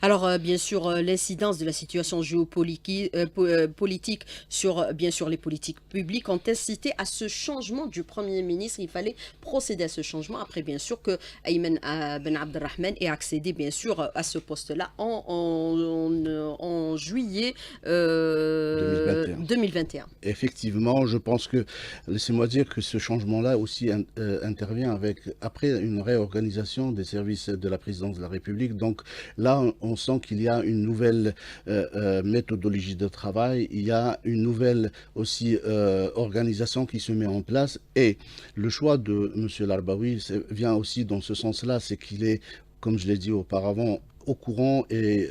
Alors, bien sûr, l'incidence de la situation politique sur, bien sûr, les politiques publiques ont incité à ce changement du Premier ministre. Il fallait procéder à ce changement après, bien sûr, que Ayman Ben Abdelrahman ait accédé, bien sûr, à ce poste-là en juillet 2021. 2021. Effectivement, je pense que, laissez-moi dire que ce changement-là aussi intervient après une réorganisation des services de la présidence de la République. Donc là, on sent qu'il y a une nouvelle méthodologie de travail, il y a une nouvelle aussi organisation qui se met en place. Et le choix de M. Larbaoui vient aussi dans ce sens-là, c'est qu'il est, comme je l'ai dit auparavant, au courant et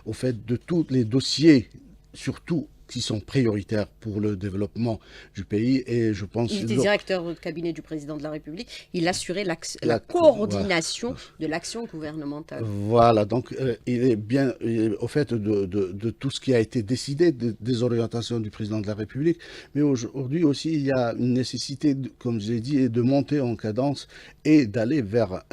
au fait de tous les dossiers, surtout qui sont prioritaires pour le développement du pays. Et je pense Il était directeur de cabinet du président de la République. Il assurait la voilà. coordination de l'action gouvernementale. Voilà, donc il est bien au fait de tout ce qui a été décidé, des orientations du président de la République, mais aujourd'hui aussi il y a une nécessité, comme je l'ai dit, de monter en cadence et d'aller vers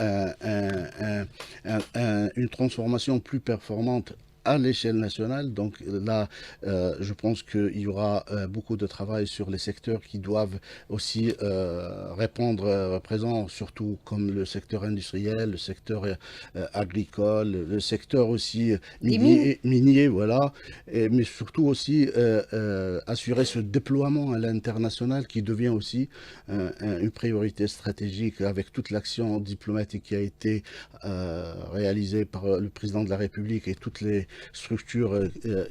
une transformation plus performante à l'échelle nationale. Donc là, je pense qu'il y aura beaucoup de travail sur les secteurs qui doivent aussi répondre présent, surtout comme le secteur industriel, le secteur agricole, le secteur aussi Des mines. minier, voilà, mais surtout aussi assurer ce déploiement à l'international qui devient aussi une priorité stratégique avec toute l'action diplomatique qui a été réalisée par le président de la République et toutes les structures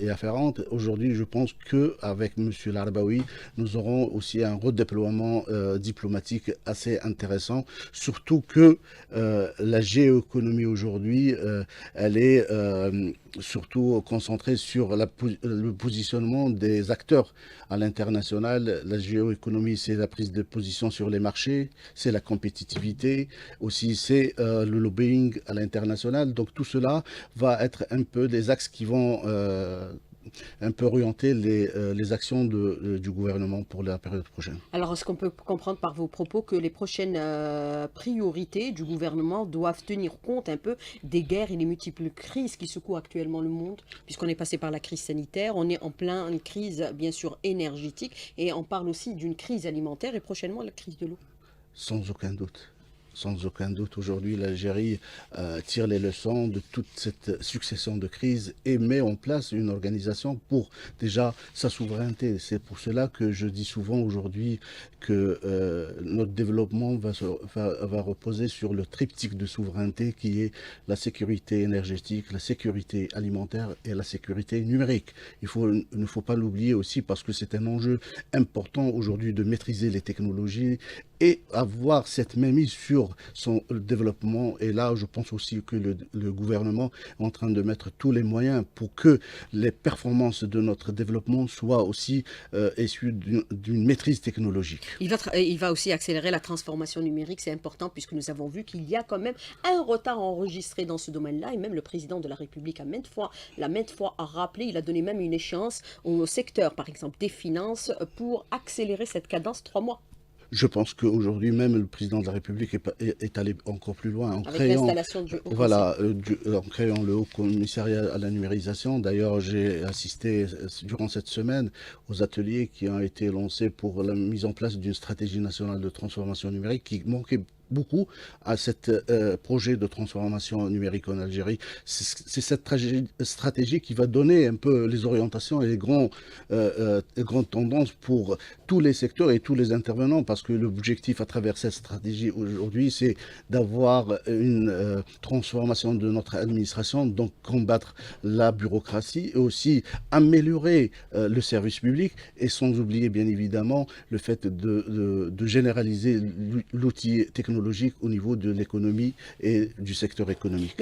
et afférentes. Aujourd'hui, je pense qu'avec M. Larbaoui, nous aurons aussi un redéploiement diplomatique assez intéressant, surtout que la géoéconomie aujourd'hui, elle est surtout concentrée sur le positionnement des acteurs à l'international. La géoéconomie, c'est la prise de position sur les marchés, c'est la compétitivité, aussi c'est le lobbying à l'international. Donc tout cela va être un peu des axes qui vont un peu orienter les actions du gouvernement pour la période prochaine. Alors, est-ce qu'on peut comprendre par vos propos que les prochaines priorités du gouvernement doivent tenir compte un peu des guerres et des multiples crises qui secouent actuellement le monde, puisqu'on est passé par la crise sanitaire, on est en pleine crise, bien sûr, énergétique, et on parle aussi d'une crise alimentaire et prochainement la crise de l'eau. Sans aucun doute. Sans aucun doute, aujourd'hui, l'Algérie tire les leçons de toute cette succession de crises et met en place une organisation pour déjà sa souveraineté. C'est pour cela que je dis souvent aujourd'hui que notre développement va reposer sur le triptyque de souveraineté qui est la sécurité énergétique, la sécurité alimentaire et la sécurité numérique. Il ne faut pas l'oublier aussi parce que c'est un enjeu important aujourd'hui de maîtriser les technologies et avoir cette mainmise sur son développement. Et là, je pense aussi que le gouvernement est en train de mettre tous les moyens pour que les performances de notre développement soient aussi issues d'une maîtrise technologique. Il va aussi accélérer la transformation numérique, c'est important puisque nous avons vu qu'il y a quand même un retard enregistré dans ce domaine-là et même le président de la République l'a maintes fois rappelé, il a donné même une échéance au secteur, par exemple des finances, pour accélérer cette cadence 3 mois Je pense qu'aujourd'hui même, le président de la République est allé encore plus loin en avec créant, l'installation du Haut Conseil. voilà, en créant le Haut Commissariat à la numérisation. D'ailleurs, j'ai assisté durant cette semaine aux ateliers qui ont été lancés pour la mise en place d'une stratégie nationale de transformation numérique qui manquait beaucoup à ce projet de transformation numérique en Algérie. C'est cette stratégie qui va donner un peu les orientations et les grandes tendances pour tous les secteurs et tous les intervenants, parce que l'objectif à travers cette stratégie aujourd'hui, c'est d'avoir une transformation de notre administration, donc combattre la bureaucratie et aussi améliorer le service public, et sans oublier bien évidemment le fait de généraliser l'outil technologique au niveau de l'économie et du secteur économique.